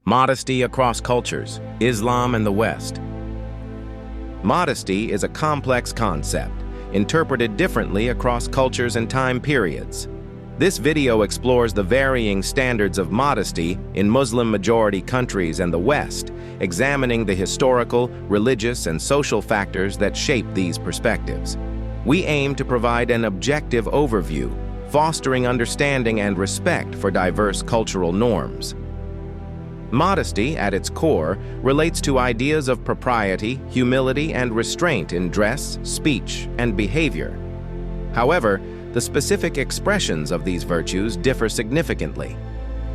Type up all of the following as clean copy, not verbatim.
Modesty across cultures, Islam and the West. Modesty is a complex concept, interpreted differently across cultures and time periods. This video explores the varying standards of modesty in Muslim-majority countries and the West, examining the historical, religious, and social factors that shape these perspectives. We aim to provide an objective overview, fostering understanding and respect for diverse cultural norms. Modesty, at its core, relates to ideas of propriety, humility, and restraint in dress, speech, and behavior. However, the specific expressions of these virtues differ significantly.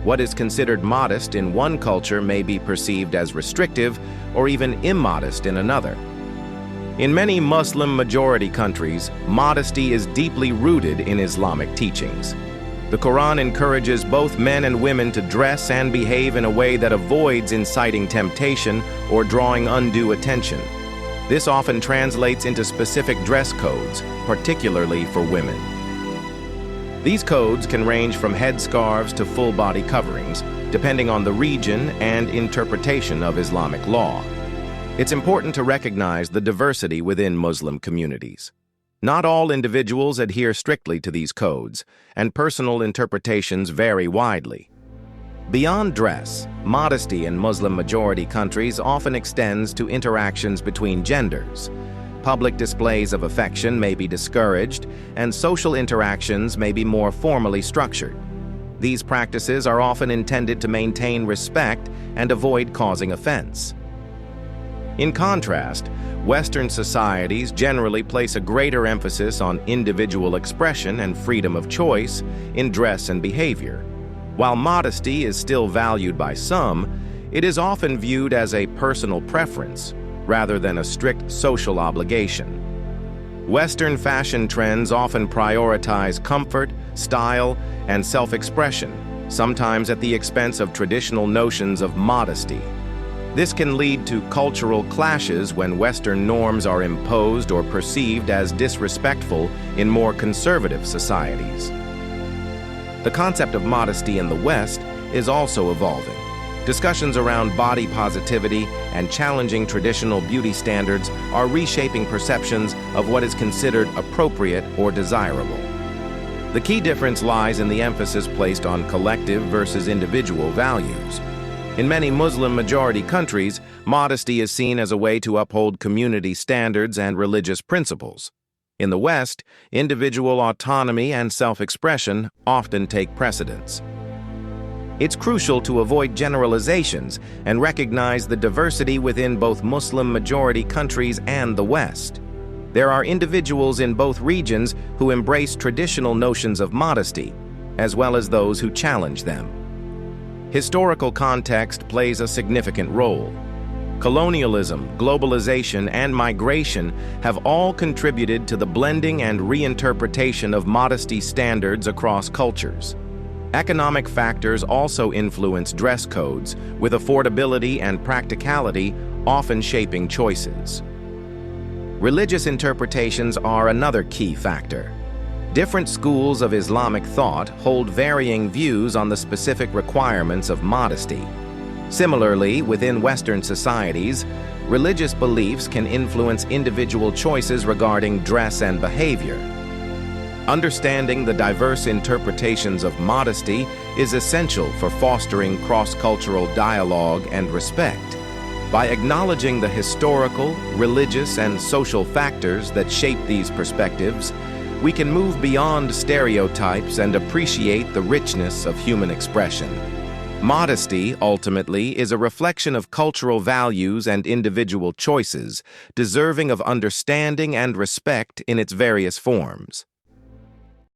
What is considered modest in one culture may be perceived as restrictive or even immodest in another. In many Muslim-majority countries, modesty is deeply rooted in Islamic teachings. The Quran encourages both men and women to dress and behave in a way that avoids inciting temptation or drawing undue attention. This often translates into specific dress codes, particularly for women. These codes can range from headscarves to full-body coverings, depending on the region and interpretation of Islamic law. It's important to recognize the diversity within Muslim communities. Not all individuals adhere strictly to these codes, and personal interpretations vary widely. Beyond dress, modesty in Muslim-majority countries often extends to interactions between genders. Public displays of affection may be discouraged, and social interactions may be more formally structured. These practices are often intended to maintain respect and avoid causing offense. In contrast, Western societies generally place a greater emphasis on individual expression and freedom of choice in dress and behavior. While modesty is still valued by some, it is often viewed as a personal preference rather than a strict social obligation. Western fashion trends often prioritize comfort, style, and self-expression, sometimes at the expense of traditional notions of modesty. This can lead to cultural clashes when Western norms are imposed or perceived as disrespectful in more conservative societies. The concept of modesty in the West is also evolving. Discussions around body positivity and challenging traditional beauty standards are reshaping perceptions of what is considered appropriate or desirable. The key difference lies in the emphasis placed on collective versus individual values. In many Muslim-majority countries, modesty is seen as a way to uphold community standards and religious principles. In the West, individual autonomy and self-expression often take precedence. It's crucial to avoid generalizations and recognize the diversity within both Muslim-majority countries and the West. There are individuals in both regions who embrace traditional notions of modesty, as well as those who challenge them. Historical context plays a significant role. Colonialism, globalization, and migration have all contributed to the blending and reinterpretation of modesty standards across cultures. Economic factors also influence dress codes, with affordability and practicality often shaping choices. Religious interpretations are another key factor. Different schools of Islamic thought hold varying views on the specific requirements of modesty. Similarly, within Western societies, religious beliefs can influence individual choices regarding dress and behavior. Understanding the diverse interpretations of modesty is essential for fostering cross-cultural dialogue and respect. By acknowledging the historical, religious, and social factors that shape these perspectives, we can move beyond stereotypes and appreciate the richness of human expression. Modesty, ultimately, is a reflection of cultural values and individual choices, deserving of understanding and respect in its various forms.